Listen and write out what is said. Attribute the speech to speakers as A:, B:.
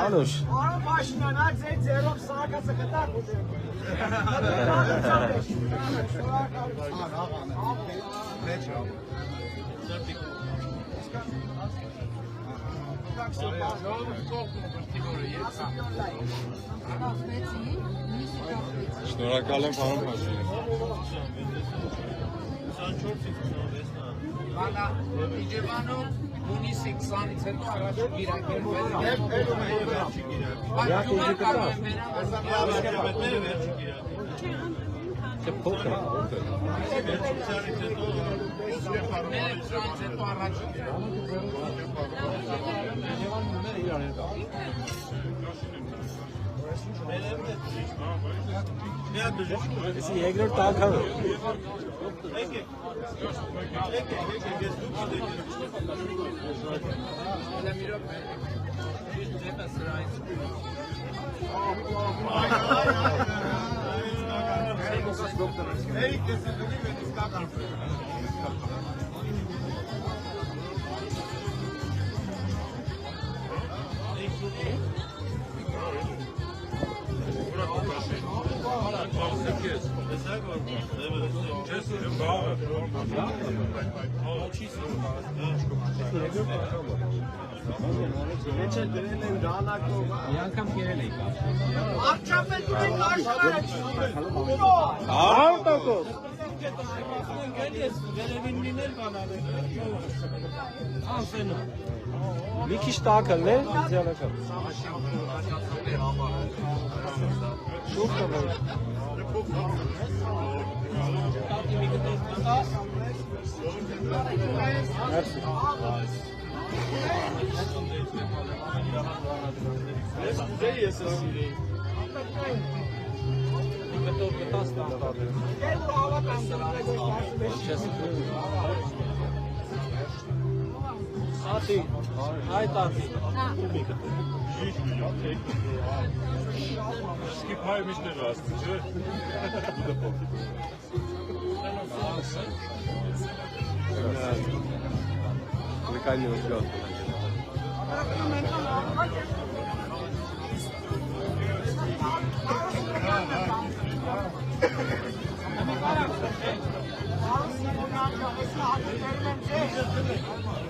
A: Anuş.
B: Başından her şey zerop sağa kasa kadar bu.
A: Շնորհակալ եմ պարոն Փաշինյան։
C: Բանա Իջևանով հունիսի 20-ից հետո առաջ գիրակերպել
A: Երկրորդ անգամ
D: Անգամ կերել էի
B: Աղջապետուրին աշխարը
A: մի քիչ տակն է, ձեռնական։ Շուտ տվող։ Ատի, այդ ատի։
E: Skipaj mich ne raz, czy?
A: Unikальный взгляд.
B: Աղջապետուրին աշխարը